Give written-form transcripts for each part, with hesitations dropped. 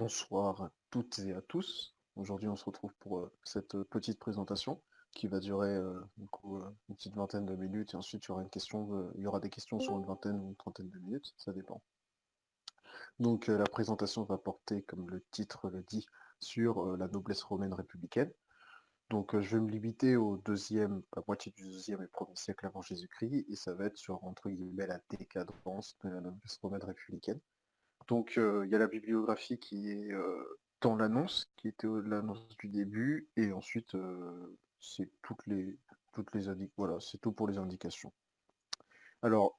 Bonsoir à toutes et à tous. Aujourd'hui, on se retrouve pour cette petite présentation qui va durer une petite vingtaine de minutes et ensuite il y aura des questions sur une vingtaine ou une trentaine de minutes, ça dépend. Donc la présentation va porter, comme le titre le dit, sur la noblesse romaine républicaine. Donc je vais me limiter à moitié du deuxième et premier siècle avant Jésus-Christ et ça va être sur entre guillemets la décadence de la noblesse romaine républicaine. Donc, il y a la bibliographie qui est dans l'annonce, qui était l'annonce du début, et ensuite, c'est voilà, c'est tout pour les indications. Alors,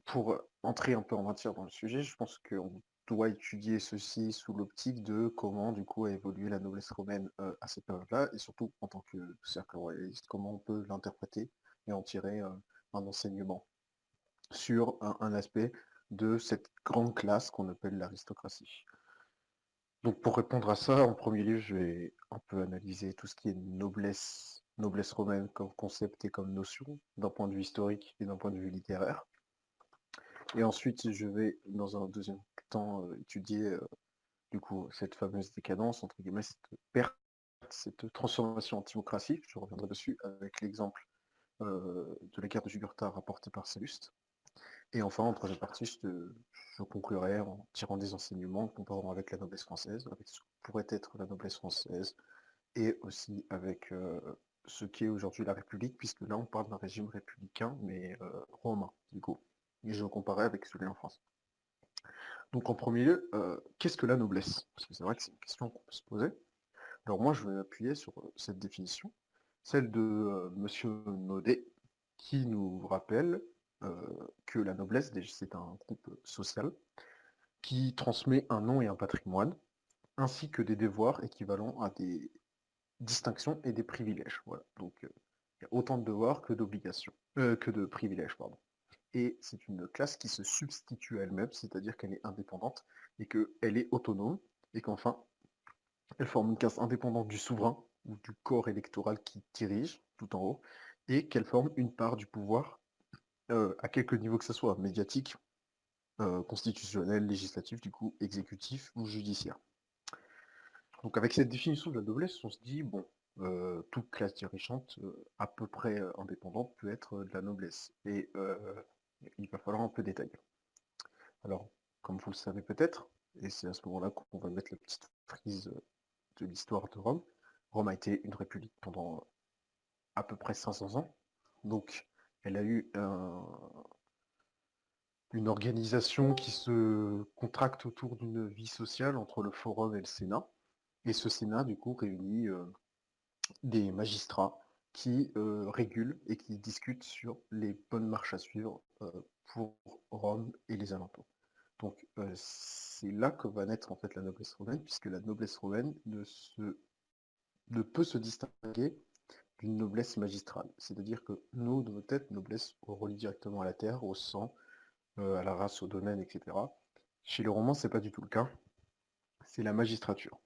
pour entrer un peu en matière dans le sujet, je pense qu'on doit étudier ceci sous l'optique de comment, du coup, a évolué la noblesse romaine à cette période-là, et surtout en tant que cercle royaliste, comment on peut l'interpréter et en tirer un enseignement sur un aspect de cette grande classe qu'on appelle l'aristocratie. Donc pour répondre à ça, en premier lieu, je vais un peu analyser tout ce qui est noblesse romaine comme concept et comme notion, d'un point de vue historique et d'un point de vue littéraire. Et ensuite, je vais, dans un deuxième temps, étudier du coup cette fameuse décadence, entre guillemets, cette perte, cette transformation en théocratie, je reviendrai dessus, avec l'exemple de la guerre de Jugurtha rapporté par Salluste. Et enfin, en troisième partie, je conclurai en tirant des enseignements, en comparant avec la noblesse française, avec ce que pourrait être la noblesse française, et aussi avec ce qu'est aujourd'hui la République, puisque là on parle d'un régime républicain, mais romain, du coup. Et je comparais avec celui en France. Donc en premier lieu, qu'est-ce que la noblesse? Parce que c'est vrai que c'est une question qu'on peut se poser. Alors moi, je vais m'appuyer sur cette définition, celle de Monsieur Naudet, qui nous rappelle que la noblesse, c'est un groupe social qui transmet un nom et un patrimoine, ainsi que des devoirs équivalents à des distinctions et des privilèges. Voilà. Donc il y a autant de devoirs que d'obligations, que de privilèges, pardon. Et c'est une classe qui se substitue à elle-même, c'est-à-dire qu'elle est indépendante et qu'elle est autonome, et qu'enfin, elle forme une classe indépendante du souverain ou du corps électoral qui dirige, tout en haut, et qu'elle forme une part du pouvoir à quelque niveau que ce soit, médiatique, constitutionnel, législatif, du coup, exécutif ou judiciaire. Donc avec cette définition de la noblesse, on se dit, bon, toute classe dirigeante à peu près indépendante peut être de la noblesse. Et il va falloir un peu détailler. Alors, comme vous le savez peut-être, et c'est à ce moment-là qu'on va mettre la petite frise de l'histoire de Rome, Rome a été une république pendant à peu près 500 ans. Donc, elle a eu une organisation qui se contracte autour d'une vie sociale entre le forum et le Sénat. Et ce Sénat, du coup, réunit des magistrats qui régulent et qui discutent sur les bonnes marches à suivre pour Rome et les alentours. Donc c'est là que va naître en fait la noblesse romaine, puisque la noblesse romaine ne peut se distinguer d'une noblesse magistrale. C'est-à-dire que nous, de nos têtes, noblesse, on relie directement à la terre, au sang, à la race, au domaine, etc. Chez les Romains, c'est pas du tout le cas. C'est la magistrature.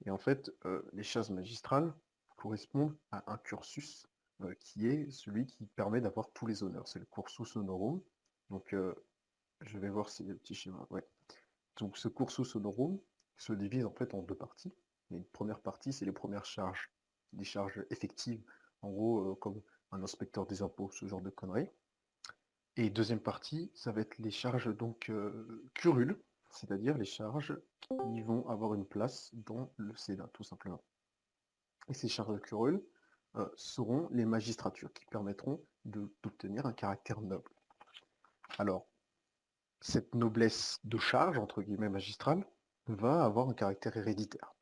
Et en fait, les chasses magistrales correspondent à un cursus qui est celui qui permet d'avoir tous les honneurs. C'est le cursus honorum. Donc, je vais voir si le petit schéma. Ouais. Donc, ce cursus honorum se divise en fait en deux parties. Il y a une première partie, c'est les premières charges, des charges effectives, en gros, comme un inspecteur des impôts, ce genre de conneries. Et deuxième partie, ça va être les charges donc curules, c'est-à-dire les charges qui vont avoir une place dans le Sénat, tout simplement. Et ces charges curules seront les magistratures qui permettront d'obtenir un caractère noble. Alors, cette noblesse de charge, entre guillemets magistrale, va avoir un caractère héréditaire.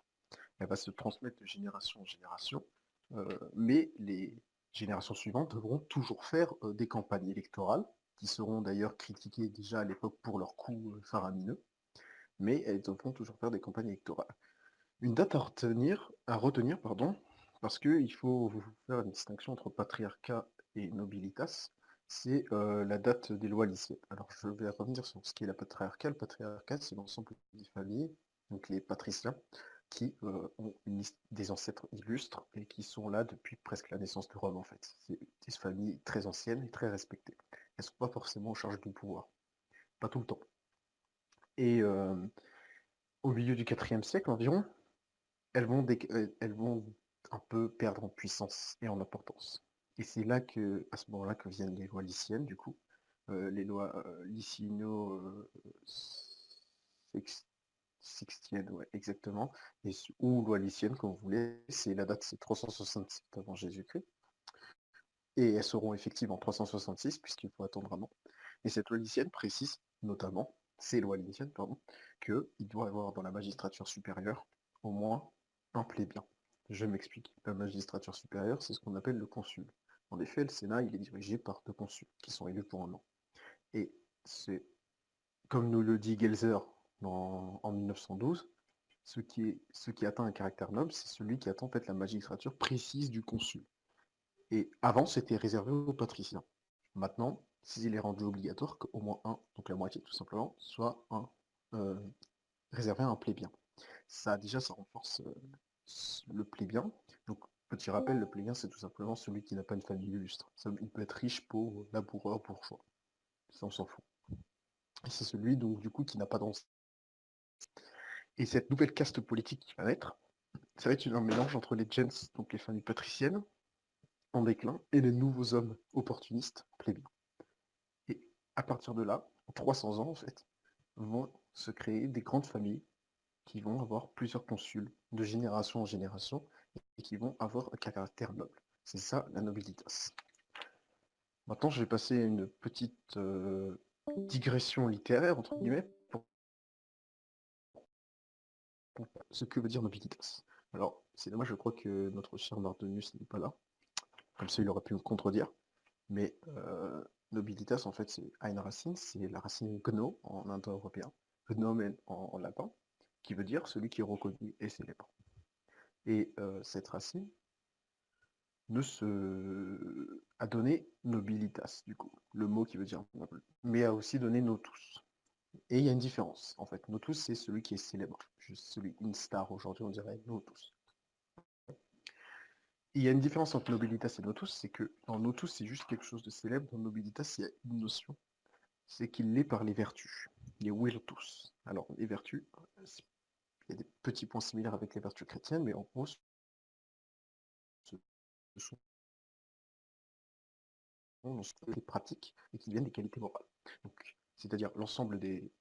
Elle va se transmettre de génération en génération, mais les générations suivantes devront toujours faire des campagnes électorales, qui seront d'ailleurs critiquées déjà à l'époque pour leurs coûts faramineux, mais elles devront toujours faire des campagnes électorales. Une date à retenir, pardon, parce qu'il faut faire une distinction entre patriarcat et nobilitas, c'est la date des lois lycéennes. Alors je vais revenir sur ce qu'est la patriarcat. Le patriarcat, c'est l'ensemble des familles, donc les patriciens, qui ont des ancêtres illustres et qui sont là depuis presque la naissance de Rome en fait. C'est des familles très anciennes et très respectées. Elles ne sont pas forcément en charge du pouvoir, pas tout le temps. Et Au milieu du IVe siècle environ, elles vont un peu perdre en puissance et en importance. Et c'est là que, à ce moment-là, que viennent les lois lyciennes, du coup, les lois licino sixtiennes, ouais, exactement, ou loi lycienne, comme vous voulez. C'est la date, c'est 367 avant Jésus-Christ, et elles seront effectives en 366, puisqu'il faut attendre un an. Et cette loi lycienne précise notamment, ces lois lyciennes, pardon, qu'il doit y avoir dans la magistrature supérieure au moins un plébien. Je m'explique. La magistrature supérieure, c'est ce qu'on appelle le consul. En effet, le Sénat, il est dirigé par 2 consuls qui sont élus pour un an. Et c'est, comme nous le dit Gelser en 1912, ce qui atteint un caractère noble, c'est celui qui atteint en fait la magistrature précise du consul. Et avant, c'était réservé aux patriciens. Maintenant, s'il est rendu obligatoire qu'au moins un, donc la moitié tout simplement, soit euh, réservé à un plébien. Ça, déjà, ça renforce le plébien. Donc, petit rappel, le plébien, c'est tout simplement celui qui n'a pas une famille illustre. Il peut être riche, pauvre, laboureur, bourgeois. Ça, on s'en fout. Et c'est celui, donc, du coup, qui n'a pas d'ancêtre. Et cette nouvelle caste politique qui va naître, ça va être un mélange entre les gens, donc les familles patriciennes, en déclin, et les nouveaux hommes opportunistes, plébéiens. Et à partir de là, en 300 ans, en fait, vont se créer des grandes familles qui vont avoir plusieurs consuls de génération en génération et qui vont avoir un caractère noble. C'est ça la nobilitas. Maintenant, je vais passer à une petite digression littéraire, entre guillemets, pour ce que veut dire nobilitas. Alors, c'est dommage, je crois que notre cher Mardonius n'est pas là, comme ça il aurait pu me contredire, mais nobilitas, en fait, c'est à une racine, c'est la racine gno en indo-européen, gnomen en latin, qui veut dire celui qui est reconnu et célèbre. Et cette racine a donné nobilitas, du coup, le mot qui veut dire noble, mais a aussi donné notus. Et il y a une différence, en fait. Notus, c'est celui qui est célèbre. Celui, une star, aujourd'hui, on dirait notus. Et il y a une différence entre nobilitas et notus, c'est que dans notus, c'est juste quelque chose de célèbre. Dans nobilitas, il y a une notion, c'est qu'il l'est par les vertus, les virtus. Alors, les vertus, il y a des petits points similaires avec les vertus chrétiennes, mais en gros, ce sont des pratiques et qui viennent des qualités morales. C'est-à-dire l'ensemble des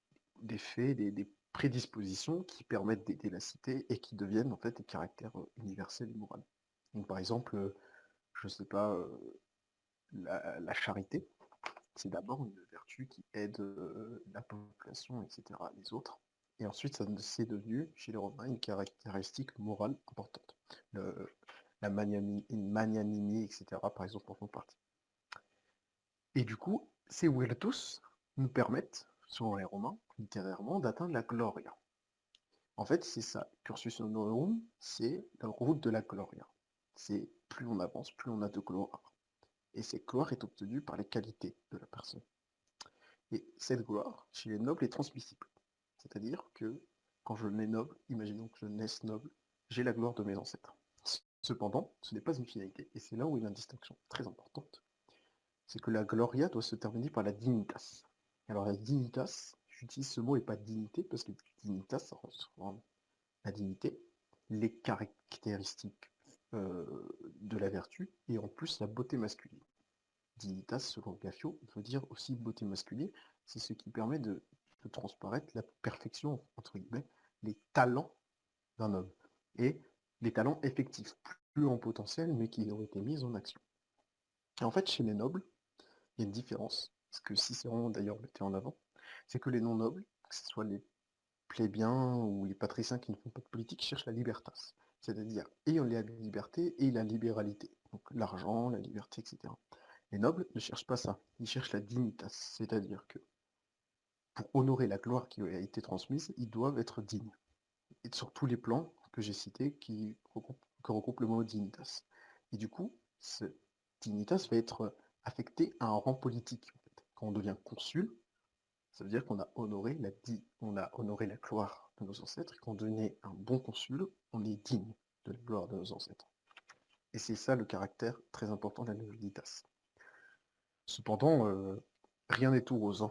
faits, des prédispositions qui permettent d'aider la cité et qui deviennent en fait des caractères universels et moraux. Donc par exemple, je ne sais pas, la charité, c'est d'abord une vertu qui aide la population, etc., les autres. Et ensuite, c'est devenu, chez les Romains, une caractéristique morale importante. La magnanimie, etc., par exemple, en font partie. Et du coup, ces virtus nous permettent, selon les Romains, littérairement, d'atteindre la gloria. En fait, c'est ça. Cursus honorum, c'est la route de la gloria. C'est plus on avance, plus on a de gloire. Et cette gloire est obtenue par les qualités de la personne. Et cette gloire, chez les nobles, est transmissible. C'est-à-dire que quand je nais noble, imaginons que je naisse noble, j'ai la gloire de mes ancêtres. Cependant, ce n'est pas une finalité. Et c'est là où il y a une distinction très importante. C'est que la gloria doit se terminer par la dignitas. Alors la dignitas, j'utilise ce mot et pas dignité, parce que dignitas, ça rend la dignité, les caractéristiques de la vertu, et en plus la beauté masculine. Dignitas, selon Gaffio, veut dire aussi beauté masculine, c'est ce qui permet de transparaître la perfection, entre guillemets, les talents d'un homme, et les talents effectifs, plus en potentiel, mais qui ont été mis en action. Et en fait, chez les nobles, il y a une différence, ce que Cicéron d'ailleurs mettait en avant, c'est que les non-nobles, que ce soit les plébéiens ou les patriciens qui ne font pas de politique, cherchent la libertas, c'est-à-dire ayant la liberté et la libéralité, donc l'argent, la liberté, etc. Les nobles ne cherchent pas ça, ils cherchent la dignitas, c'est-à-dire que pour honorer la gloire qui a été transmise, ils doivent être dignes, et sur tous les plans que j'ai cités qui regroupent le mot dignitas. Et du coup, ce dignitas va être affecté à un rang politique. En fait. Quand on devient consul, ça veut dire qu'on a on a honoré la gloire de nos ancêtres, et quand on devenait un bon consul, on est digne de la gloire de nos ancêtres. Et c'est ça le caractère très important de la nobilitas. Cependant, rien n'est tout rose.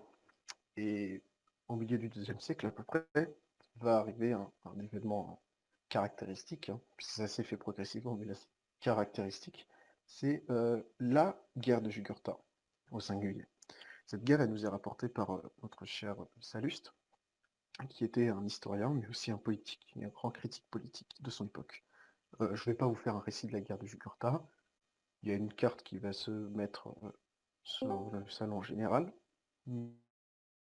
Et au milieu du IIe siècle à peu près, va arriver un événement caractéristique, hein, puisque ça s'est fait progressivement, mais là c'est caractéristique, c'est la guerre de Jugurtha, au singulier. Cette guerre, elle nous est rapportée par notre cher Salluste, qui était un historien, mais aussi un politique, et un grand critique politique de son époque. Je ne vais pas vous faire un récit de la guerre de Jugurtha. Il y a une carte qui va se mettre sur le salon général. Mais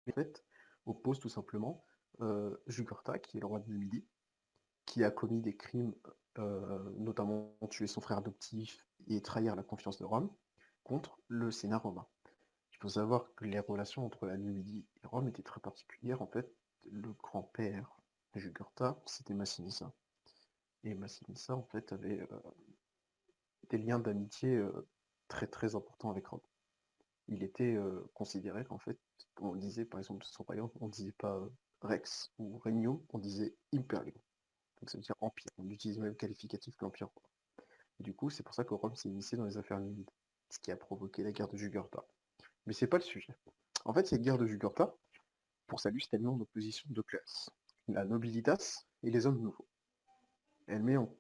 en fait, oppose tout simplement Jugurtha, qui est le roi de Numidie, qui a commis des crimes, notamment tuer son frère adoptif et trahir la confiance de Rome, contre le Sénat romain. Il faut savoir que les relations entre la Numidie et Rome étaient très particulières. En fait, le grand-père de Jugurtha, c'était Massinissa. Et Massinissa, en fait, avait des liens d'amitié très très importants avec Rome. Il était considéré qu'en fait, on disait par exemple de son royaume, on disait pas Rex ou Regnum, on disait Imperium. Donc ça veut dire empire. On utilise le même qualificatif que l'empire. Du coup, c'est pour ça que Rome s'est initié dans les affaires numides, ce qui a provoqué la guerre de Jugurtha. Mais c'est pas le sujet. En fait, cette guerre de Jugurtha, pour Sallust, elle met en opposition deux classes, la nobilitas et les hommes nouveaux. Elle met en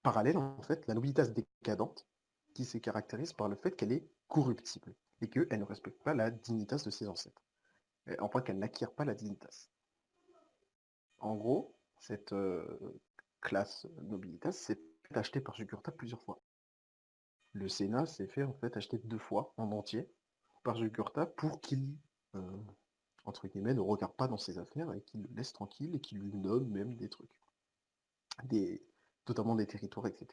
parallèle, en fait, la nobilitas décadente, qui se caractérise par le fait qu'elle est corruptible et qu'elle ne respecte pas la dignitas de ses ancêtres. Enfin, qu'elle n'acquiert pas la dignitas. En gros, cette classe nobilitas s'est achetée par Jugurtha plusieurs fois. Le Sénat s'est fait en fait acheter 2 fois en entier par Jugurtha pour qu'il, euh, entre guillemets, ne regarde pas dans ses affaires et qu'il le laisse tranquille et qu'il lui donne même des trucs, des, notamment des territoires, etc.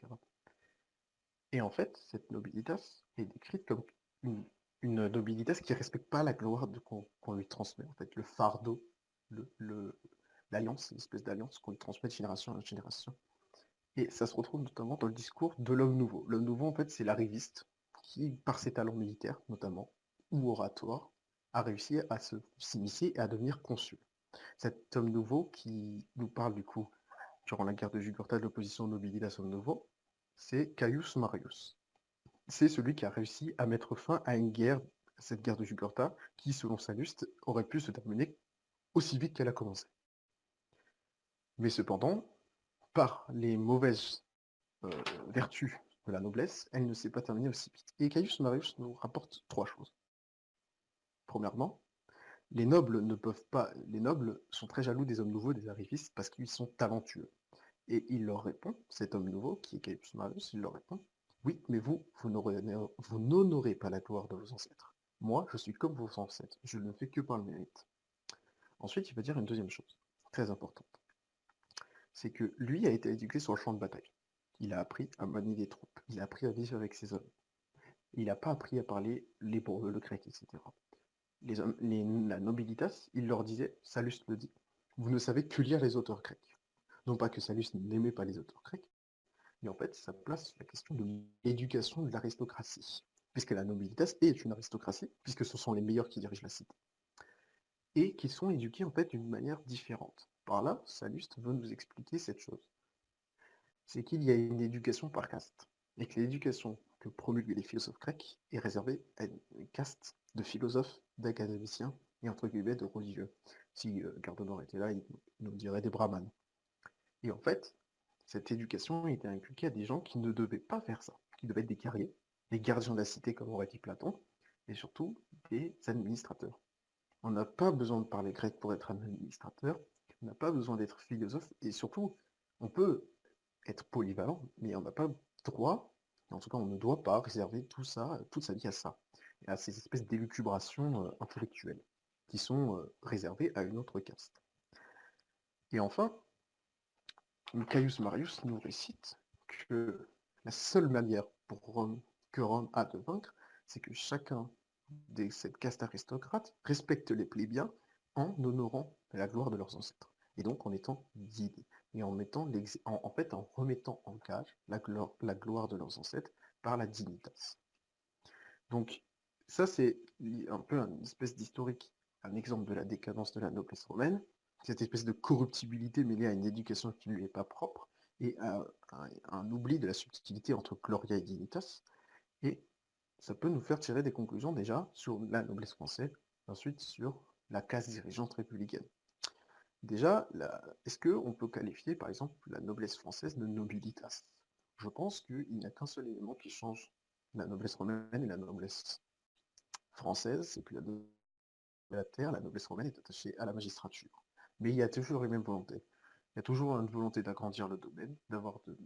Et en fait, cette nobilitas est décrite comme une, une nobilitas qui ne respecte pas la gloire qu'on lui transmet, en fait, le fardeau, l'alliance, l'espèce d'alliance qu'on lui transmet de génération en génération. Et ça se retrouve notamment dans le discours de l'homme nouveau. L'homme nouveau, en fait, c'est l'arriviste qui, par ses talents militaires notamment, ou oratoires, a réussi à s'immiscer et à devenir consul. Cet homme nouveau qui nous parle du coup, durant la guerre de Jugurtha, de l'opposition nobilitas homme nouveau, c'est Caius Marius. C'est celui qui a réussi à mettre fin à une guerre, cette guerre de Jugurtha, qui, selon Sallust, aurait pu se terminer aussi vite qu'elle a commencé. Mais cependant, par les mauvaises vertus de la noblesse, elle ne s'est pas terminée aussi vite. Et Caius Marius nous rapporte 3 choses. Premièrement, les nobles sont très jaloux des hommes nouveaux, des arrivistes, parce qu'ils sont talentueux. Et il leur répond, cet homme nouveau, qui est Caius Marius, il leur répond, oui, mais vous n'honorez pas la gloire de vos ancêtres. Moi, je suis comme vos ancêtres, je ne fais que par le mérite. Ensuite, il va dire une deuxième chose, très importante. C'est que lui a été éduqué sur le champ de bataille. Il a appris à manier des troupes, il a appris à vivre avec ses hommes. Il n'a pas appris à parler l'hébreu, le grec, etc. La nobilitas, il leur disait, Sallust le dit, vous ne savez que lire les auteurs grecs. Non pas que Sallust n'aimait pas les auteurs grecs, mais en fait, ça place la question de l'éducation de l'aristocratie, puisque la nobilitas est une aristocratie, puisque ce sont les meilleurs qui dirigent la cité, et qui sont éduqués en fait d'une manière différente. Par là, Sallust veut nous expliquer cette chose. C'est qu'il y a une éducation par caste, et que l'éducation que promulguent les philosophes grecs est réservée à une caste de philosophes, d'académiciens et entre guillemets de religieux. Si Gardner était là, il nous dirait des brahmanes. Et en fait, cette éducation était inculquée à des gens qui ne devaient pas faire ça, qui devaient être des guerriers, des gardiens de la cité comme aurait dit Platon, et surtout des administrateurs. On n'a pas besoin de parler grec pour être un administrateur, on n'a pas besoin d'être philosophe, et surtout, on peut être polyvalent, mais on n'a pas droit, en tout cas on ne doit pas réserver tout ça, toute sa vie à ça, et à ces espèces d'élucubrations intellectuelles, qui sont réservées à une autre caste. Et enfin, Caius Marius nous récite que la seule manière que Rome a de vaincre, c'est que chacun de cette caste aristocrate respecte les plébéiens en honorant la gloire de leurs ancêtres, et donc en étant guidés, et en remettant en gage la gloire de leurs ancêtres par la dignitas. Donc ça c'est un peu une espèce d'historique, un exemple de la décadence de la noblesse romaine, cette espèce de corruptibilité mêlée à une éducation qui ne lui est pas propre, et à un oubli de la subtilité entre gloria et dignitas, et ça peut nous faire tirer des conclusions déjà sur la noblesse française, ensuite sur la classe dirigeante républicaine. Déjà, est-ce qu'on peut qualifier par exemple la noblesse française de nobilitas? Je pense qu'il n'y a qu'un seul élément qui change la noblesse romaine et la noblesse française, c'est que la terre, la noblesse romaine est attachée à la magistrature. Mais il y a toujours les mêmes volontés. Il y a toujours une volonté d'agrandir le domaine, d'avoir de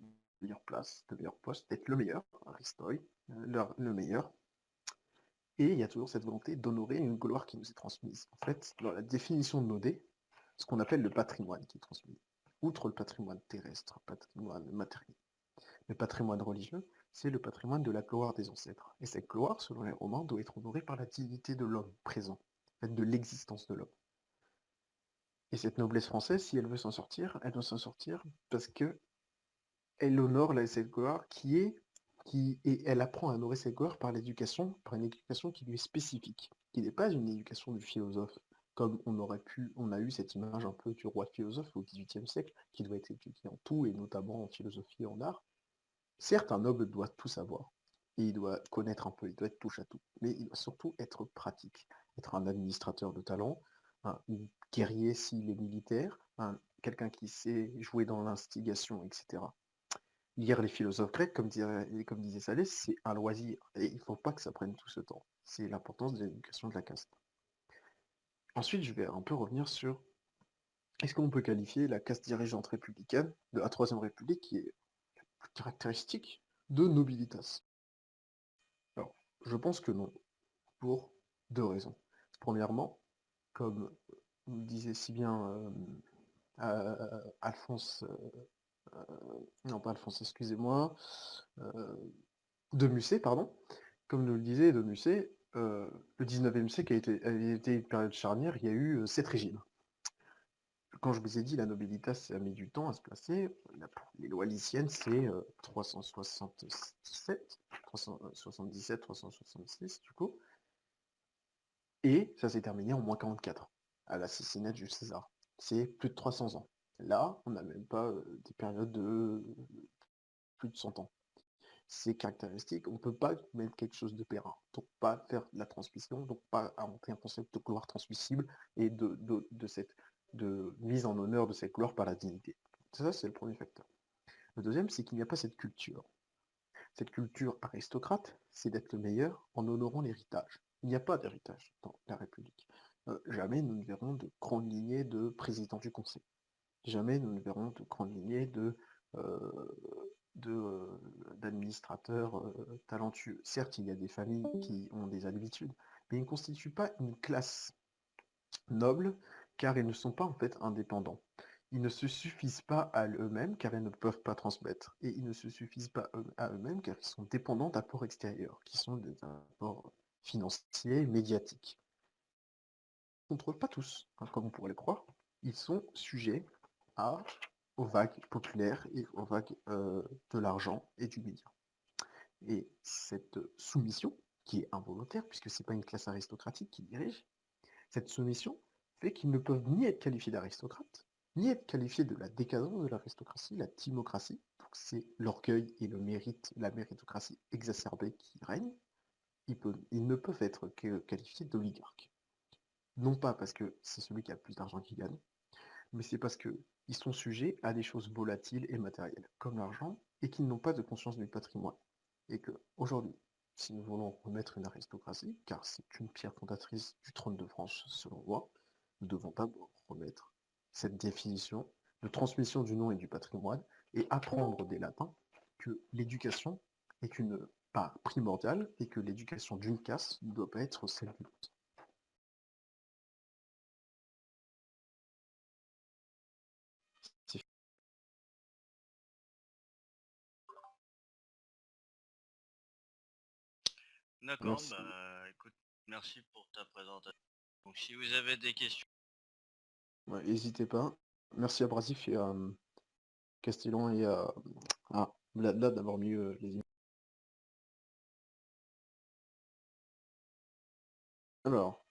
meilleures places, de meilleurs postes, d'être le meilleur, Aristoi, le meilleur. Et il y a toujours cette volonté d'honorer une gloire qui nous est transmise. En fait, dans la définition de Naudet, ce qu'on appelle le patrimoine qui est transmis. Outre le patrimoine terrestre, patrimoine matériel, le patrimoine religieux, c'est le patrimoine de la gloire des ancêtres. Et cette gloire, selon les Romains, doit être honorée par la dignité de l'homme présent, en fait, de l'existence de l'homme. Et cette noblesse française, si elle veut s'en sortir, elle doit s'en sortir parce que elle honore cette gloire et elle apprend à honorer cette gloire par l'éducation, par une éducation qui lui est spécifique, qui n'est pas une éducation du philosophe, comme on a eu cette image un peu du roi philosophe au XVIIIe siècle, qui doit être étudié en tout, et notamment en philosophie et en art. Certes, un noble doit tout savoir, et il doit connaître un peu, il doit être touche à tout, mais il doit surtout être pratique, être un administrateur de talent, un guerrier s'il est militaire, quelqu'un qui sait jouer dans l'instigation, etc. Lire les philosophes grecs, comme disait Salès, c'est un loisir, et il ne faut pas que ça prenne tout ce temps. C'est l'importance de l'éducation de la caste. Ensuite, je vais un peu revenir sur est-ce qu'on peut qualifier la caste dirigeante républicaine de la Troisième République, qui est caractéristique de nobilitas? Alors, je pense que non, pour deux raisons. Premièrement, comme disait si bien Alphonse, non pas Alphonse, excusez-moi, de Musset, pardon, comme nous le disait de Musset, le 19e siècle a été une période charnière, il y a eu 7 régimes. Quand je vous ai dit la nobilitas, ça a mis du temps à se placer, les lois lyciennes, c'est 377, 377, 366 du coup, et ça s'est terminé en moins 44, à l'assassinat de Jules César. C'est plus de 300 ans. Là, on n'a même pas des périodes de plus de 100 ans. C'est caractéristique, on ne peut pas mettre quelque chose de périn, donc pas faire de la transmission, donc pas inventer un concept de gloire transmissible et de mise en honneur de cette gloire par la dignité. Ça, c'est le premier facteur. Le deuxième, c'est qu'il n'y a pas cette culture. Cette culture aristocrate, c'est d'être le meilleur en honorant l'héritage. Il n'y a pas d'héritage dans la République. Jamais nous ne verrons de grandes lignées de président du Conseil. Jamais nous ne verrons de grandes lignées euh, d'administrateurs talentueux. Certes, il y a des familles qui ont des habitudes, mais ils ne constituent pas une classe noble, car ils ne sont pas en fait indépendants. Ils ne se suffisent pas à eux-mêmes, car ils ne peuvent pas transmettre. Et ils ne se suffisent pas à eux-mêmes, car ils sont dépendants d'apports extérieurs, qui sont des apports financiers, médiatiques. Ils ne contrôlent pas tous, hein, comme on pourrait le croire. Ils sont sujets aux vagues populaires et aux vagues de l'argent et du média. Et cette soumission, qui est involontaire, puisque ce n'est pas une classe aristocratique qui dirige, cette soumission fait qu'ils ne peuvent ni être qualifiés d'aristocrates, ni être qualifiés de la décadence de l'aristocratie, la timocratie, donc c'est l'orgueil et le mérite, la méritocratie exacerbée qui règne. Ils ne peuvent être que qualifiés d'oligarques. Non pas parce que c'est celui qui a le plus d'argent qui gagne, mais c'est parce qu'ils sont sujets à des choses volatiles et matérielles, comme l'argent, et qu'ils n'ont pas de conscience du patrimoine. Et que, aujourd'hui, si nous voulons remettre une aristocratie, car c'est une pierre fondatrice du trône de France selon moi, nous devons d'abord remettre cette définition de transmission du nom et du patrimoine, et apprendre des latins que l'éducation est une part primordiale, et que l'éducation d'une caste ne doit pas être celle d'une autre. D'accord, Merci. bah écoute, merci pour ta présentation. Donc si vous avez des questions, Ouais, n'hésitez pas. Merci à Brasif et à Castellon et à Blabla d'avoir mis les images. Alors,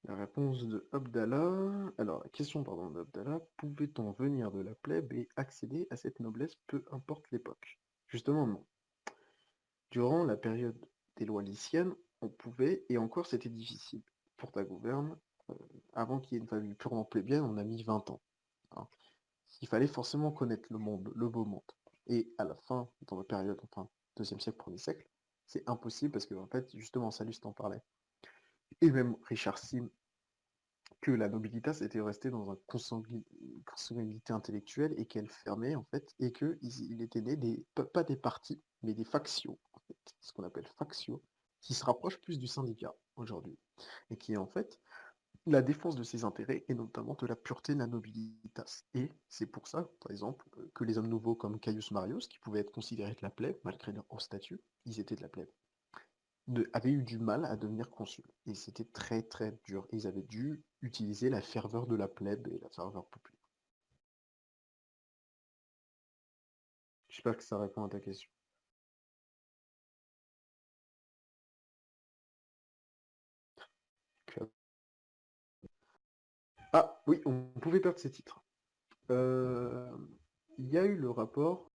la réponse de Abdallah. Alors, la question, pardon, d'Abdallah. Pouvait-on venir de la plèbe et accéder à cette noblesse, peu importe l'époque? Justement, non. Durant la période des lois lyciennes, on pouvait, et encore c'était difficile. pour ta gouverne, euh, avant qu'il y ait une famille purement plébéienne, on a mis 20 ans. Hein. Il fallait forcément connaître le monde, le beau monde. Et à la fin, dans la période, enfin, deuxième siècle, premier siècle, c'est impossible parce que, en fait, justement, Sallust en parlait. Et même Richard Sim, que la nobilitas était restée dans une consanguinité intellectuelle et qu'elle fermait, en fait, et qu'il était né pas des partis, mais des factions, en fait, ce qu'on appelle factions, qui se rapprochent plus du syndicat aujourd'hui, et qui, en fait, la défense de ses intérêts et notamment de la pureté de la nobilitas. Et c'est pour ça, par exemple, que les hommes nouveaux comme Caius Marius, qui pouvaient être considérés de la plèbe, malgré leur haut statut, ils étaient de la plèbe, avaient eu du mal à devenir consuls. Et c'était très très dur. Et ils avaient dû utiliser la ferveur de la plèbe et la ferveur populaire. J'espère que ça répond à ta question. Ah oui, on pouvait perdre ses titres. Euh, Il y a eu le rapport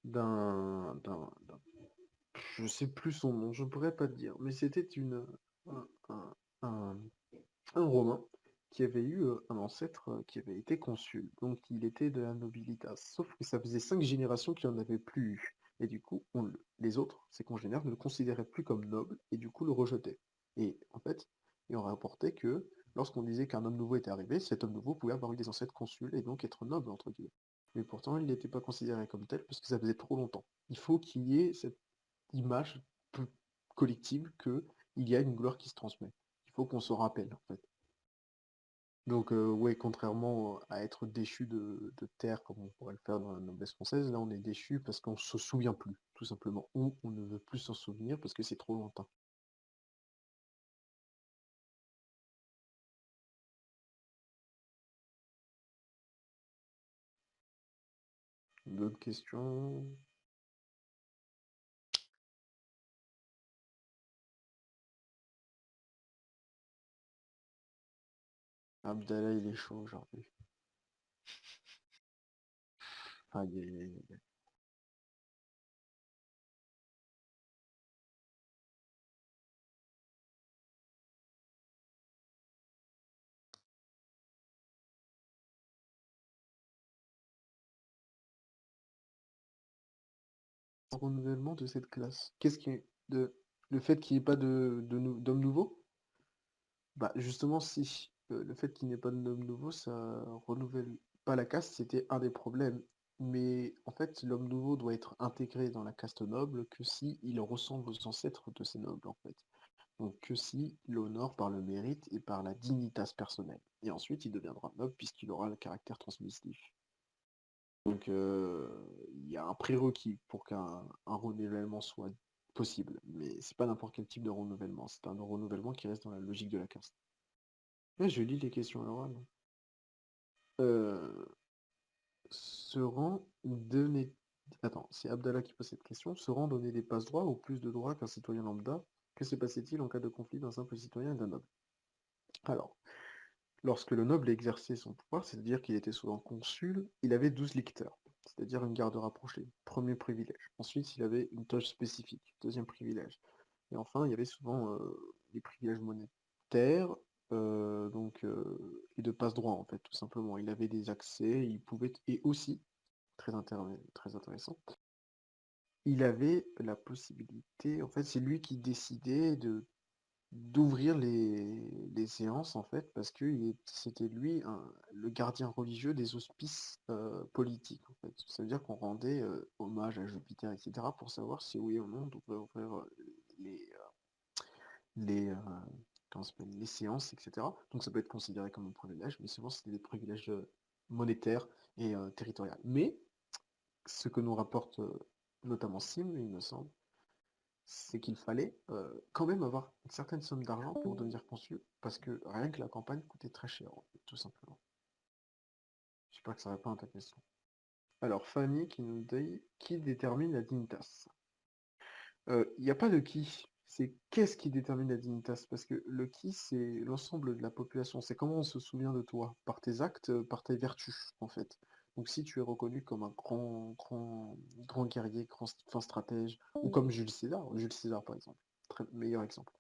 d'un je sais plus son nom, je pourrais pas te dire, mais c'était un, un- un- un Romain qui avait eu un ancêtre qui avait été consul, donc il était de la nobilitas. Sauf que ça faisait 5 générations qu'il n'en avait plus eu. Et du coup, les autres, ses congénères, ne le considéraient plus comme noble et du coup le rejetaient. Et en fait, il en rapportait que lorsqu'on disait qu'un homme nouveau était arrivé, cet homme nouveau pouvait avoir eu des ancêtres consuls et donc être noble, entre guillemets. Mais pourtant, il n'était pas considéré comme tel parce que ça faisait trop longtemps. Il faut qu'il y ait cette image collective que il y a une gloire qui se transmet. Il faut qu'on se rappelle, en fait. Donc, ouais, contrairement à être déchu de terre, comme on pourrait le faire dans la noblesse française, là, on est déchu parce qu'on se souvient plus, tout simplement. Ou on ne veut plus s'en souvenir parce que c'est trop lointain. D'autres questions? Abdallah, il est chaud aujourd'hui. Aïe, aïe, aïe, aïe. Le renouvellement de cette classe. Qu'est-ce qui est de le fait qu'il n'y ait pas d'hommes nouveaux? Bah, justement, si le fait qu'il n'y ait pas d'homme nouveau, ça renouvelle pas la caste, c'était un des problèmes. Mais en fait, l'homme nouveau doit être intégré dans la caste noble que si il ressemble aux ancêtres de ces nobles, en fait. Donc que si il honore par le mérite et par la dignitas personnelle. Et ensuite, il deviendra noble puisqu'il aura le caractère transmissif. Donc il y a un prérequis pour qu'un renouvellement soit possible. Mais c'est pas n'importe quel type de renouvellement, c'est un renouvellement qui reste dans la logique de la caste. Ouais, je lis les questions à l'oral. Euh, se rend donner... Attends, c'est Abdallah qui pose cette question. Se rend donner des passe-droits ou plus de droits qu'un citoyen lambda? Que se passait-il en cas de conflit d'un simple citoyen et d'un noble? Alors, lorsque le noble exerçait son pouvoir, c'est-à-dire qu'il était souvent consul, il avait 12 licteurs, c'est-à-dire une garde rapprochée, premier privilège. Ensuite, il avait une tâche spécifique, deuxième privilège. Et enfin, il y avait souvent des privilèges monétaires, et de passe-droit, en fait, tout simplement. Il avait des accès, il pouvait, et aussi, très intéressant, il avait la possibilité, en fait, c'est lui qui décidait d'ouvrir les séances, en fait, parce que c'était lui le gardien religieux des auspices politiques, en fait. Ça veut dire qu'on rendait hommage à Jupiter, etc., pour savoir si oui ou non on devrait ouvrir les, les, comment ça s'appelle, les séances, etc. Donc ça peut être considéré comme un privilège, mais souvent c'était des privilèges monétaires et territoriaux. Mais ce que nous rapporte notamment Sim, il me semble, c'est qu'il fallait quand même avoir une certaine somme d'argent pour devenir consul, parce que rien que la campagne coûtait très cher, en fait, tout simplement. J'espère que ça répond à ta question. Alors, Fanny qui nous dit qui détermine la dignitas. Il n'y a pas de qui, c'est qu'est-ce qui détermine la dignitas, parce que le qui, c'est l'ensemble de la population, c'est comment on se souvient de toi, par tes actes, par tes vertus, en fait. Donc si tu es reconnu comme un grand guerrier, fin stratège, ou comme Jules César par exemple, très meilleur exemple.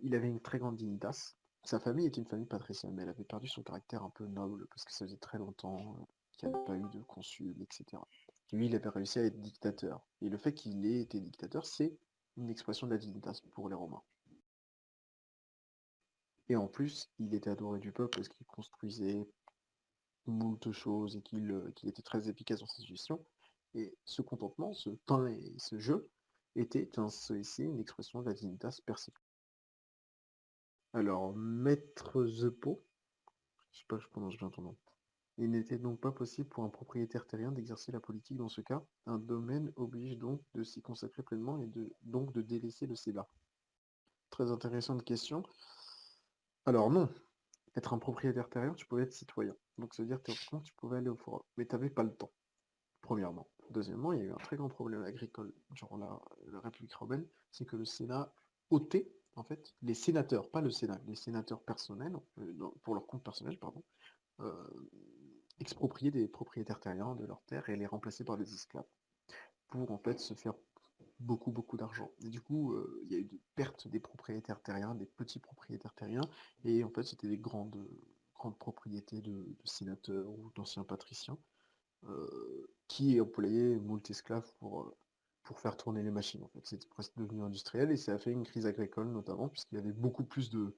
Il avait une très grande dignitas. Sa famille était une famille patricienne, mais elle avait perdu son caractère un peu noble, parce que ça faisait très longtemps qu'il n'y avait pas eu de consul, etc. Lui, il avait réussi à être dictateur. Et le fait qu'il ait été dictateur, c'est une expression de la dignitas pour les Romains. Et en plus, il était adoré du peuple parce qu'il construisait moult choses et qu'il était très efficace dans sa gestion. Et ce contentement, ce pain et ce jeu, était ici une expression de la dignitas personnelle. Alors, Maître Zepo, je sais pas si je prononce bien ton nom. Il n'était donc pas possible pour un propriétaire terrien d'exercer la politique dans ce cas. Un domaine oblige donc de s'y consacrer pleinement et donc de délaisser le Sénat. Très intéressante question. Alors non, être un propriétaire terrien, tu pouvais être citoyen. Donc ça veut dire que théoriquement, tu pouvais aller au forum. Mais tu n'avais pas le temps, premièrement. Deuxièmement, il y a eu un très grand problème agricole durant la République romaine, c'est que le Sénat ôtait, en fait, les sénateurs, pas le Sénat, les sénateurs personnels, pour leur compte personnel, pardon, euh, exproprier des propriétaires terriens de leurs terres et les remplacer par des esclaves pour en fait se faire beaucoup d'argent. Et du coup, il y a eu des pertes des propriétaires terriens, des petits propriétaires terriens, et en fait c'était des grandes propriétés de sénateurs ou d'anciens patriciens qui employaient moult esclaves pour faire tourner les machines. En fait, c'était presque devenu industriel et ça a fait une crise agricole notamment puisqu'il y avait beaucoup plus de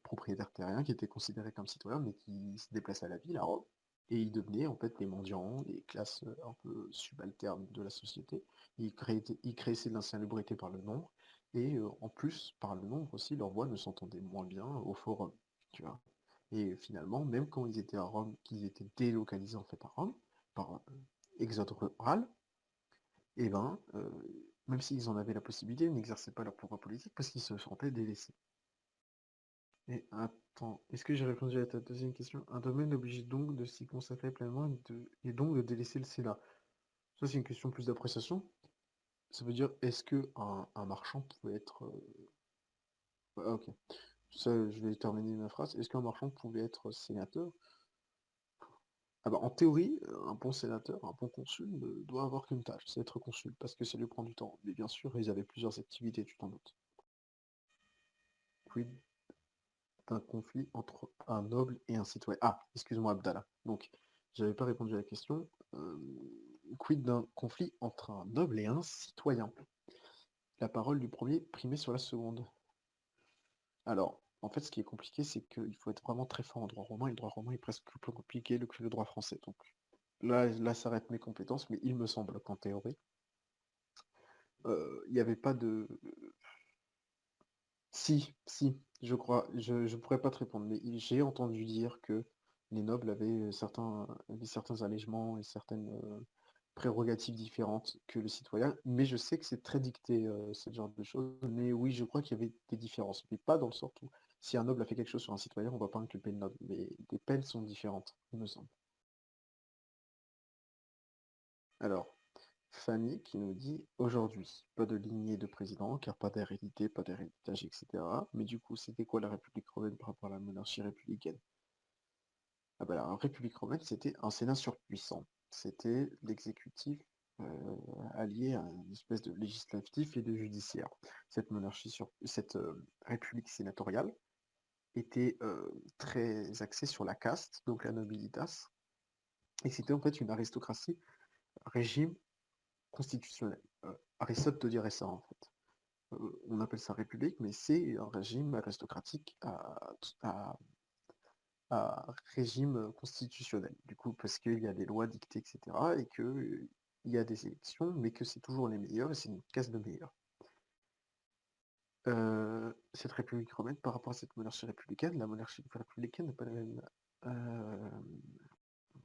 propriétaires terriens qui étaient considérés comme citoyens mais qui se déplaçaient à la ville, à Rome, et ils devenaient en fait les mendiants, les classes un peu subalternes de la société. Ils créaient de l'insalubrité par le nombre et en plus par le nombre aussi leurs voix ne s'entendaient moins bien au forum, tu vois. Et finalement, même quand ils étaient à Rome, qu'ils étaient délocalisés en fait à Rome, par exode rural, et ben, même s'ils en avaient la possibilité, ils n'exerçaient pas leur pouvoir politique parce qu'ils se sentaient délaissés. Et attends, est-ce que j'ai répondu à ta deuxième question? Un domaine oblige donc de s'y consacrer pleinement et donc de délaisser le Sénat. Ça, c'est une question plus d'appréciation. Ça veut dire, est-ce que un marchand pouvait être... ouais, ok, ça, je vais terminer ma phrase. Est-ce qu'un marchand pouvait être sénateur? Ah bah, en théorie, un bon sénateur, un bon consul ne doit avoir qu'une tâche, c'est être consul, parce que ça lui prend du temps. Mais bien sûr, ils avaient plusieurs activités, tu t'en doutes. Quid d'un conflit entre un noble et un citoyen? Ah, excuse-moi Abdallah. Donc, j'avais pas répondu à la question. Quid d'un conflit entre un noble et un citoyen? La parole du premier primait sur la seconde. Alors, en fait, ce qui est compliqué, c'est qu'il faut être vraiment très fort en droit romain, et le droit romain est presque plus compliqué que le droit français. Donc là s'arrêtent mes compétences, mais il me semble qu'en théorie, il n'y avait pas de... Si, je crois, je pourrais pas te répondre, mais j'ai entendu dire que les nobles avaient certains allègements et certaines prérogatives différentes que le citoyen, mais je sais que c'est très dicté, ce genre de choses, mais oui, je crois qu'il y avait des différences, mais pas dans le sens où si un noble a fait quelque chose sur un citoyen, on va pas inculper le noble, mais les peines sont différentes, il me semble. Alors, Fanny qui nous dit aujourd'hui, pas de lignée de président, car pas d'hérédité, pas d'héritage, etc. Mais du coup, c'était quoi la République romaine par rapport à la monarchie républicaine? Ah bah, la République romaine, c'était un sénat surpuissant. C'était l'exécutif allié à une espèce de législatif et de judiciaire. Cette république sénatoriale était très axée sur la caste, donc la nobilitas, et c'était en fait une aristocratie, régime constitutionnel. Aristote te dirait ça en fait. On appelle ça république, mais c'est un régime aristocratique à régime constitutionnel. Du coup, parce qu'il y a des lois dictées, etc., et qu'il y a des élections, mais que c'est toujours les meilleurs, et c'est une caste de meilleurs. Cette République romaine, par rapport à cette monarchie républicaine, la monarchie républicaine n'a pas la même euh,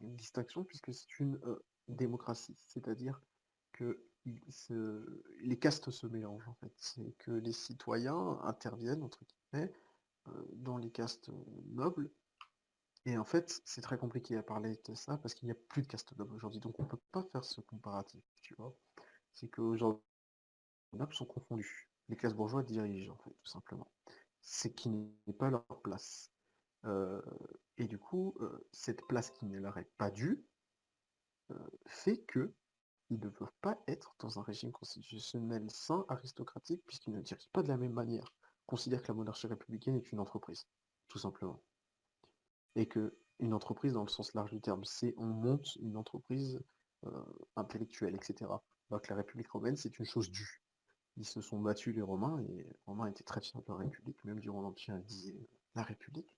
distinction, puisque c'est une démocratie, c'est-à-dire que les castes se mélangent, en fait. C'est que les citoyens interviennent, entre guillemets, dans les castes nobles. Et en fait, c'est très compliqué à parler de ça parce qu'il n'y a plus de caste noble aujourd'hui, donc on ne peut pas faire ce comparatif, tu vois. C'est qu'aujourd'hui, les nobles sont confondus. Les classes bourgeoises dirigent, en fait, tout simplement. C'est qui n'est pas leur place. Euh, et du coup, cette place qui ne leur est pas due fait que ils ne peuvent pas être dans un régime constitutionnel sain, aristocratique, puisqu'ils ne dirigent pas de la même manière. considère que la monarchie républicaine est une entreprise, tout simplement. Et que une entreprise, dans le sens large du terme, c'est on monte une entreprise intellectuelle, etc. Alors que la République romaine, c'est une chose due. Ils se sont battus, les Romains, et les Romains étaient très fiers de leur République, même durant l'Empire, ils disaient la République.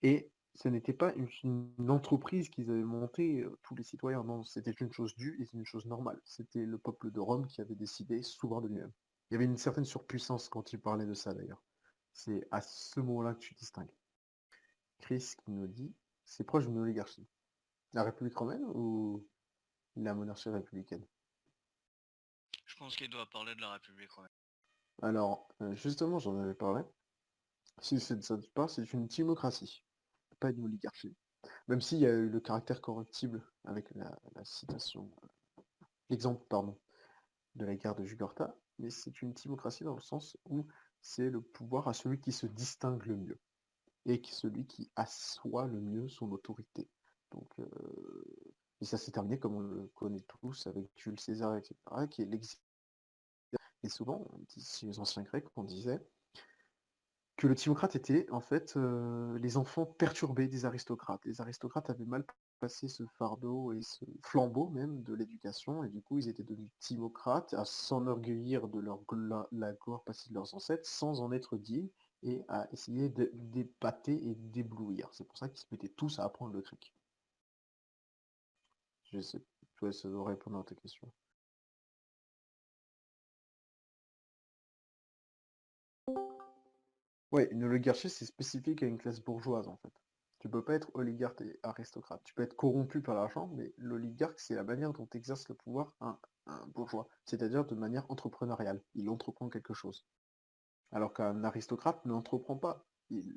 Et ce n'était pas une entreprise qu'ils avaient montée, tous les citoyens, non, c'était une chose due et une chose normale. C'était le peuple de Rome qui avait décidé souvent de lui-même. Il y avait une certaine surpuissance quand il parlait de ça d'ailleurs. C'est à ce moment-là que tu distingues. Chris qui nous dit, c'est proche d'une oligarchie. La République romaine ou la monarchie républicaine? Je pense qu'il doit parler de la République romaine. Alors, justement, j'en avais parlé. Si c'est de ça que tu parles, c'est une timocratie, pas une oligarchie. Même s'il y a eu le caractère corruptible avec la citation, l'exemple, pardon, de la guerre de Jugurtha, mais c'est une timocratie dans le sens où c'est le pouvoir à celui qui se distingue le mieux et celui qui assoit le mieux son autorité. Donc, et ça s'est terminé comme on le connaît tous avec Jules César, etc., qui est l'exil. Et souvent, chez les anciens Grecs, on disait que le timocrate était en fait les enfants perturbés des aristocrates. Les aristocrates avaient mal passé ce fardeau et ce flambeau même de l'éducation, et du coup ils étaient devenus timocrates, à s'enorgueillir de la gloire passée de leurs ancêtres sans en être dignes, et à essayer d'épater et d'éblouir. C'est pour ça qu'ils se mettaient tous à apprendre le grec. Je sais, je vais essayer de répondre à ta question. Ouais, une oligarchie, c'est spécifique à une classe bourgeoise, en fait. Tu peux pas être oligarque et aristocrate. Tu peux être corrompu par l'argent, mais l'oligarque, c'est la manière dont exerce le pouvoir un bourgeois, c'est-à-dire de manière entrepreneuriale. Il entreprend quelque chose. Alors qu'un aristocrate n'entreprend pas. Il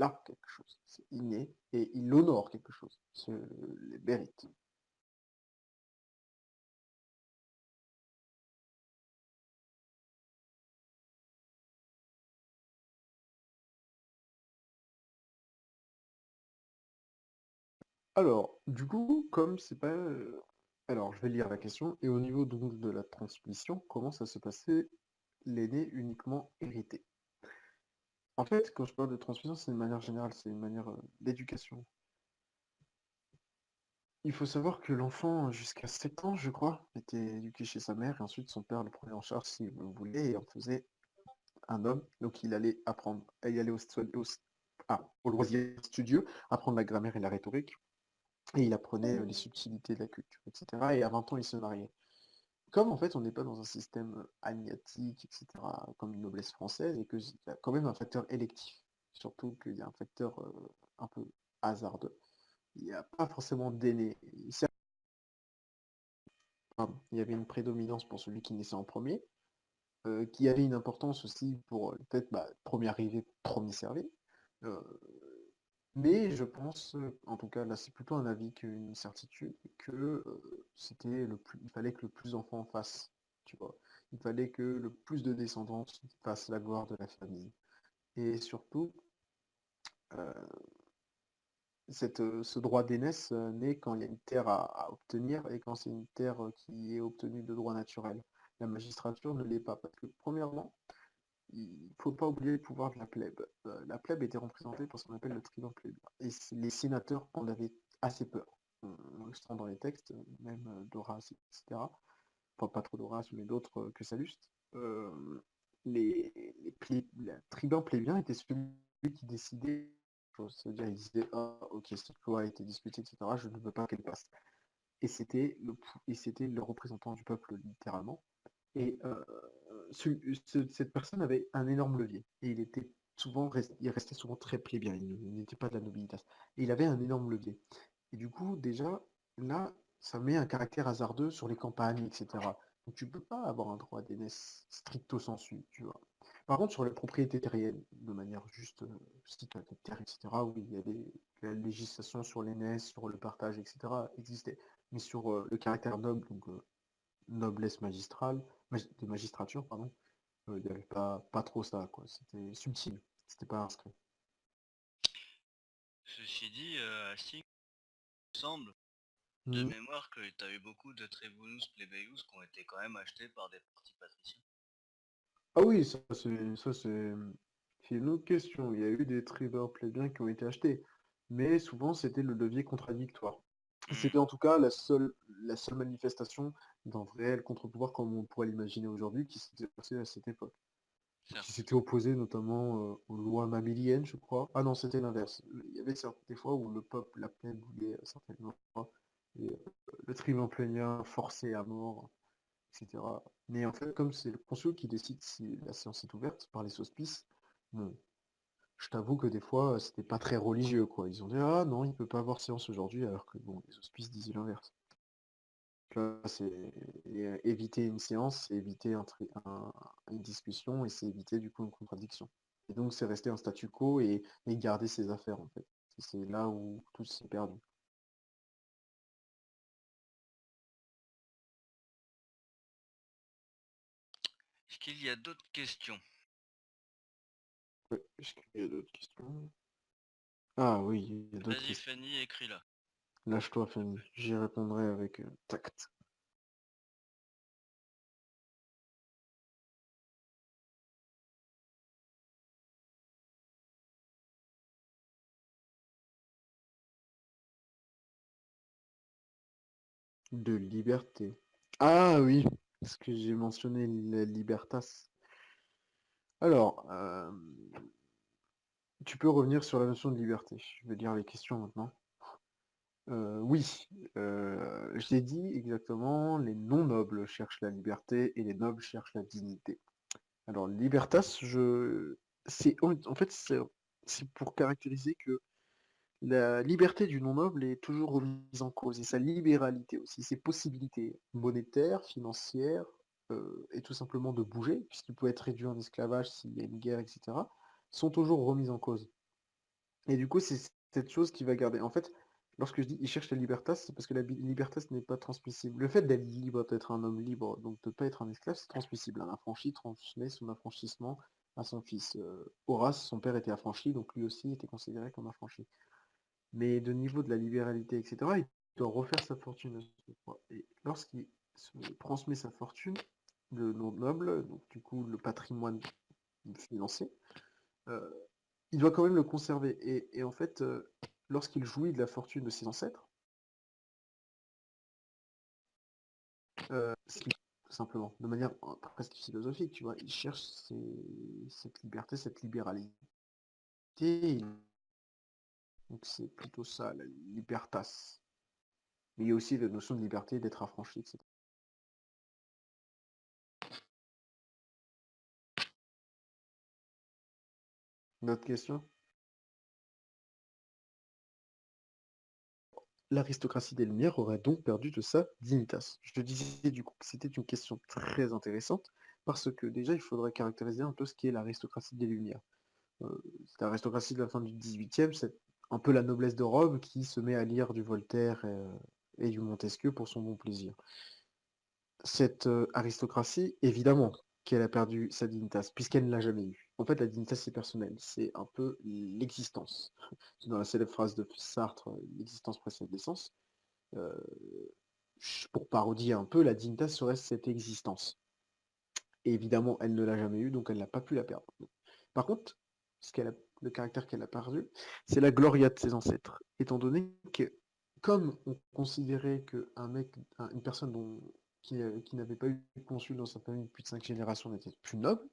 a quelque chose. C'est inné, et il honore quelque chose. Se les mérite. Alors, du coup, comme c'est pas... Alors, je vais lire la question. Et au niveau donc de la transmission, comment ça se passait l'aîné uniquement hérité? En fait, quand je parle de transmission, c'est une manière générale, c'est une manière d'éducation. Il faut savoir que l'enfant, jusqu'à 7 ans, je crois, était éduqué chez sa mère, et ensuite son père le prenait en charge s'il le voulait, et en faisait un homme. Donc il allait apprendre, il allait au loisir studieux, apprendre la grammaire et la rhétorique, et il apprenait les subtilités de la culture, etc. Et à 20 ans, il se mariait. Comme en fait on n'est pas dans un système agnatique, etc., comme une noblesse française, et qu'il y a quand même un facteur électif, surtout qu'il y a un facteur un peu hasardeux. Il n'y a pas forcément d'aîné. Il y avait une prédominance pour celui qui naissait en premier, qui avait une importance aussi pour peut-être premier arrivé, premier servi. Euh, mais je pense, en tout cas là c'est plutôt un avis qu'une certitude, que il fallait que le plus d'enfants fassent, tu vois. Il fallait que le plus de descendants fassent la gloire de la famille. Et surtout, euh, ce droit d'aînesse naît quand il y a une terre à obtenir et quand c'est une terre qui est obtenue de droit naturel. La magistrature ne l'est pas, parce que premièrement, il ne faut pas oublier le pouvoir de la plèbe. La plèbe était représentée par ce qu'on appelle le tribun plébéien. Et les sénateurs en avaient assez peur. On le sent dans les textes, même d'Horace, etc. Enfin, pas trop d'Horace, mais d'autres que Salluste. Les tribuns plébéiens étaient celui qui décidait. C'est-à-dire, ils disaient, ah, ok, cette loi a été discutée, etc., je ne veux pas qu'elle passe. Et c'était le représentant du peuple, littéralement. Et cette personne avait un énorme levier. Et il restait souvent très plébien, il n'était pas de la nobilitas. Et il avait un énorme levier. Et du coup, déjà, là, ça met un caractère hasardeux sur les campagnes, etc. Donc tu peux pas avoir un droit d'aînesse stricto sensu, tu vois. Par contre, sur les propriétés terriennes, de manière juste, si tu as des terres, etc., oui, il y avait la législation sur l'aînesse, sur le partage, etc., existait. Mais sur le caractère noble, donc noblesse magistrale, de magistrature, pardon, il n'y avait pas trop ça, quoi. C'était subtil, c'était pas inscrit. Ceci dit, Hastings, il me semble de Mm. mémoire que tu as eu beaucoup de tribunus plebeius qui ont été quand même achetés par des partis patriciens. Ah oui, ça c'est. C'est une autre question. Il y a eu des trésors plébéiens qui ont été achetés, mais souvent c'était le levier contradictoire. C'était en tout cas la seule manifestation d'un réel contre-pouvoir comme on pourrait l'imaginer aujourd'hui qui s'était passé à cette époque. Qui Certes. s'était opposé notamment aux lois maméliennes, je crois. Ah non, c'était l'inverse. Il y avait des fois où le peuple, la plaine voulait certaines lois, et le tribun plébéien forcé à mort, etc. Mais en fait, comme c'est le consul qui décide si la séance est ouverte par les auspices, bon, je t'avoue que des fois, c'était pas très religieux, quoi. Ils ont dit, ah non, il peut pas avoir séance aujourd'hui, alors que bon, les auspices disaient l'inverse. Tu vois, c'est éviter une séance, c'est éviter une discussion, et c'est éviter du coup une contradiction. Et donc, c'est rester en statu quo et garder ses affaires, en fait. C'est là où tout s'est perdu. Est-ce qu'il y a d'autres questions? Ouais, est-ce qu'il y a d'autres questions? Ah oui, il y a d'autres Vas-y questions. Fanny, écris-la. Lâche-toi, Fanny. J'y répondrai avec tact. De liberté. Ah oui, parce que j'ai mentionné la libertas. Alors, tu peux revenir sur la notion de liberté. Je vais lire les questions maintenant. Oui, je l'ai dit exactement, les non-nobles cherchent la liberté et les nobles cherchent la dignité. Alors, libertas, c'est pour caractériser que la liberté du non-noble est toujours remise en cause, et sa libéralité aussi, ses possibilités monétaires, financières, et tout simplement de bouger, puisqu'il peut être réduit en esclavage s'il y a une guerre, etc., sont toujours remises en cause. Et du coup, c'est cette chose qui va garder. En fait, lorsque je dis il cherche la libertas, c'est parce que la libertas n'est pas transmissible. Le fait d'être libre, d'être un homme libre, donc de ne pas être un esclave, c'est transmissible. Un affranchi transmet son affranchissement à son fils. Horace, son père était affranchi, donc lui aussi était considéré comme affranchi. Mais de niveau de la libéralité, etc., il doit refaire sa fortune à chaque fois. Et lorsqu'il se transmet sa fortune, le nom noble, donc du coup le patrimoine financier, euh, il doit quand même le conserver. Et en fait, lorsqu'il jouit de la fortune de ses ancêtres, tout simplement, de manière presque philosophique, tu vois, il cherche cette liberté, cette libéralité. Donc c'est plutôt ça, la libertas. Mais il y a aussi la notion de liberté, d'être affranchi, etc. D'autres questions? L'aristocratie des Lumières aurait donc perdu de sa dignitas. Je te disais du coup que c'était une question très intéressante, parce que déjà il faudrait caractériser un peu ce qu'est l'aristocratie des Lumières. C'est l'aristocratie de la fin du XVIIIe, c'est un peu la noblesse de Rome qui se met à lire du Voltaire et du Montesquieu pour son bon plaisir. Cette aristocratie, évidemment, qu'elle a perdu sa dignitas, puisqu'elle ne l'a jamais eue. En fait, la dignitas, c'est personnel, c'est un peu l'existence. Dans la célèbre phrase de Sartre, l'existence précède l'essence. Euh, pour parodier un peu, la dignitas serait cette existence. Et évidemment, elle ne l'a jamais eue, donc elle n'a pas pu la perdre. Par contre, le caractère qu'elle a perdu, c'est la gloria de ses ancêtres. Étant donné que, comme on considérait qu'un mec, une personne qui n'avait pas eu de consul dans sa famille depuis 5 générations n'était plus noble,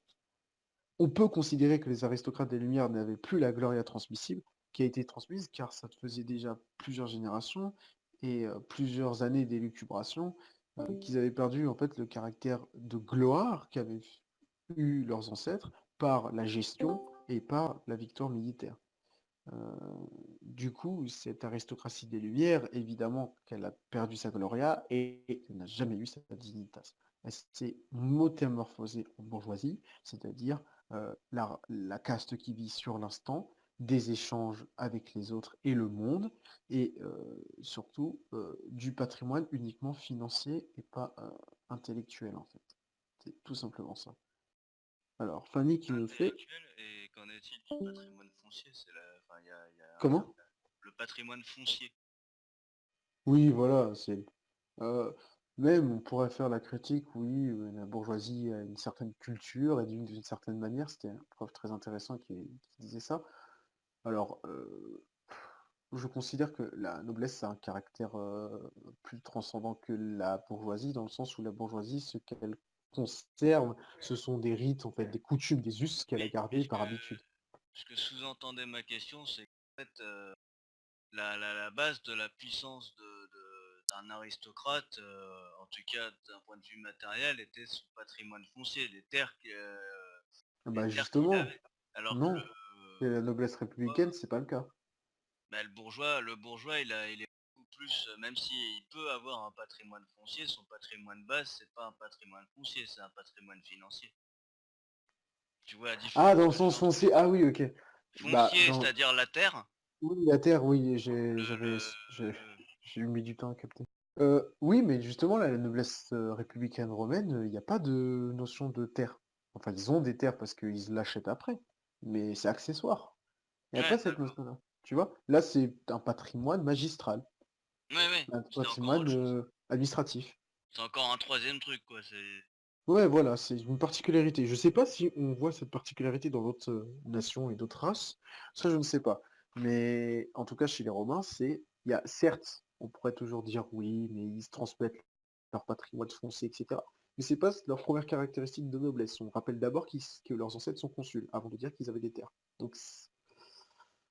on peut considérer que les aristocrates des Lumières n'avaient plus la gloria transmissible, qui a été transmise, car ça faisait déjà plusieurs générations et plusieurs années d'élucubration, qu'ils avaient perdu en fait le caractère de gloire qu'avaient eu leurs ancêtres par la gestion et par la victoire militaire. Euh, du coup, cette aristocratie des Lumières, évidemment qu'elle a perdu sa gloria et elle n'a jamais eu sa dignitas. Elle s'est métamorphosée en bourgeoisie, c'est-à-dire la caste qui vit sur l'instant, des échanges avec les autres et le monde, et surtout du patrimoine uniquement financier et pas intellectuel en fait. C'est tout simplement ça. Alors, Fanny qui me fait... Intellectuel, et qu'en est-il du patrimoine foncier? Enfin, il y a Comment? le patrimoine foncier. Oui, voilà, c'est... Même on pourrait faire la critique, oui, la bourgeoisie a une certaine culture et d'une certaine manière, c'était un prof très intéressant qui disait ça. Alors, je considère que la noblesse a un caractère plus transcendant que la bourgeoisie, dans le sens où la bourgeoisie, ce qu'elle conserve, ce sont des rites, en fait, des coutumes, des us qu'elle a Oui, gardés par habitude. ce que sous-entendait ma question, c'est qu'en fait, la base de la puissance d'un aristocrate, en tout cas d'un point de vue matériel, était son patrimoine foncier, les Bah terres qu'il justement, avait. Alors que non, et la noblesse républicaine, c'est pas le cas. bah, le bourgeois, il est beaucoup plus, même s'il peut avoir un patrimoine foncier, son patrimoine base, c'est pas un patrimoine foncier, c'est un patrimoine financier. Tu vois la Ah, dans le différence sens entre foncier, ah oui, ok. Bah, foncier, c'est-à-dire la terre, oui, la terre, oui, le, j'ai mis du temps à capter. Oui, mais justement, là, la noblesse républicaine romaine, il n'y a pas de notion de terre. Enfin, ils ont des terres parce qu'ils l'achètent après, mais c'est accessoire. Il n'y a ouais, pas cette notion-là. Tu vois? Là, c'est un patrimoine magistral, ouais, un c'est encore patrimoine autre chose. administratif. C'est encore un troisième truc, quoi. C'est Ouais, voilà, c'est une particularité. Je sais pas si on voit cette particularité dans d'autres nations et d'autres races. Ça, je ne sais pas. Mais en tout cas, chez les Romains, il y a, certes, on pourrait toujours dire oui, mais ils se transmettent leur patrimoine foncier, etc. Mais c'est pas leur première caractéristique de noblesse. On rappelle d'abord que leurs ancêtres sont consuls, avant de dire qu'ils avaient des terres. Donc,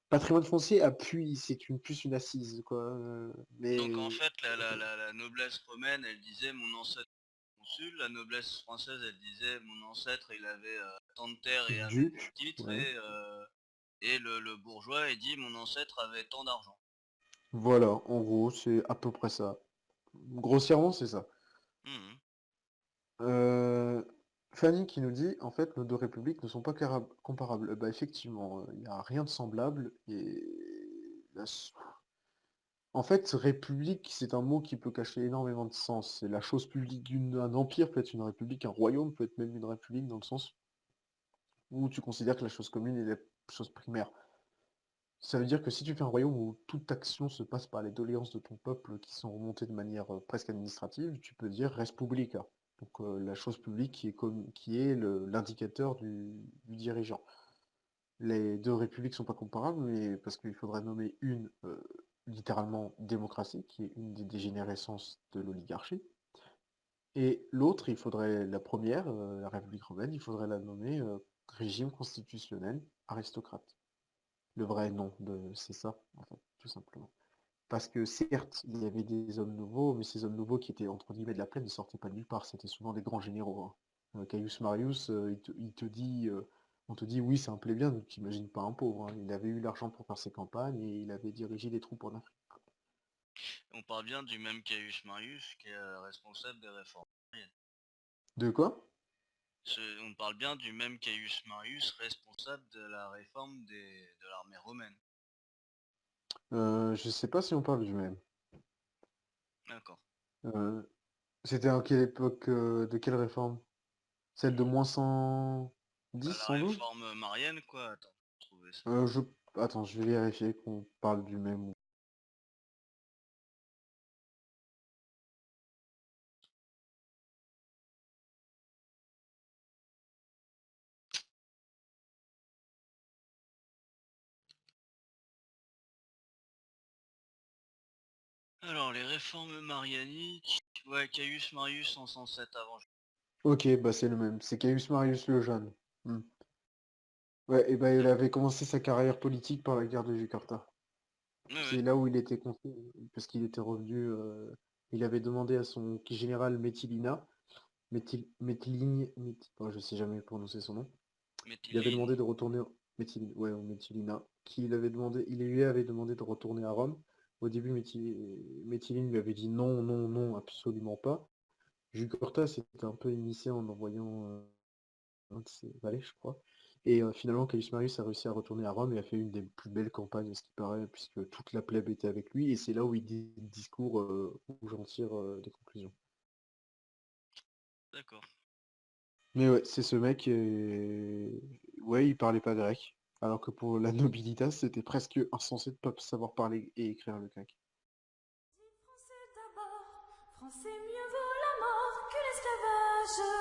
patrimoine foncier appuie, plus une assise, quoi. donc en Mais fait la noblesse romaine, elle disait mon ancêtre est consul, la noblesse française, elle disait mon ancêtre il avait tant de terres et avait tel duc, titre ouais. et le bourgeois il dit mon ancêtre avait tant d'argent. Voilà, en gros, c'est à peu près ça. Grossièrement, c'est ça. Mhm. Heu, Fanny qui nous dit: «En fait, nos 2 républiques ne sont pas comparables». Bah, effectivement, il y a rien de semblable et la s en fait, république, c'est un mot qui peut cacher énormément de sens. C'est la chose publique un empire peut être une république, un royaume peut être même une république dans le sens où tu considères que la chose commune est la chose primaire. Ça veut dire que si tu fais un royaume où toute action se passe par les doléances de ton peuple qui sont remontées de manière presque administrative, tu peux dire res publica. Donc la chose publique qui est l'indicateur du dirigeant. Les deux républiques sont pas comparables, mais parce qu'il faudrait nommer une littéralement démocratie, qui est une des dégénérescences de l'oligarchie, et l'autre, la première, la République romaine, il faudrait la nommer régime constitutionnel aristocrate. Le vrai nom c'est ça, en fait, tout simplement. Parce que certes, il y avait des hommes nouveaux, mais ces hommes nouveaux qui étaient entre guillemets de la plaine ne sortaient pas de nulle part. C'était souvent des grands généraux, hein. Caius Marius, il te dit, on te dit oui, c'est un plébéien, donc t'imagines pas un pauvre, hein. Il avait eu l'argent pour faire ses campagnes et il avait dirigé des troupes en Afrique. On parle bien du même Caius Marius qui est responsable des réformes mariennes. De quoi? On parle bien du même Caius Marius responsable de la réforme de l'armée romaine. Je sais pas si on parle du même. D'accord. Euh, C'était à quelle époque, de quelle réforme? Celle de moins Bah, 110, la 112? réforme marienne quoi, attends, je vais trouver ça. Je... Attends, je vais vérifier qu'on parle du même. Alors, les réformes marianiques, ouais, Caius Marius en 107 avant. Ok, bah c'est le même. C'est Caius Marius le Jeune. Hmm. Ouais, et ben il avait commencé sa carrière politique par la guerre de Jucartha. Ouais, ouais. C'est là où il était confié, parce qu'il était revenu. Il avait demandé à son général Metilina, je sais jamais prononcer son nom. Il avait Méthyline. demandé de retourner. Ouais, Metilina. Il lui avait demandé de retourner à Rome. Au début, Métiline lui avait dit non, non, non, absolument pas. Jugurtha s'était un peu initié en envoyant un de ses valets, je crois. Et finalement, Caius Marius a réussi à retourner à Rome et a fait une des plus belles campagnes, à ce qui paraît, puisque toute la plèbe était avec lui. Et c'est là où il dit le discours où j'en tire des conclusions. D'accord. Mais ouais, c'est ce mec, ouais, il parlait pas grec. Alors que pour la nobilitas, c'était presque insensé de pas savoir parler et écrire le grec. Français d'abord, français mieux vaut je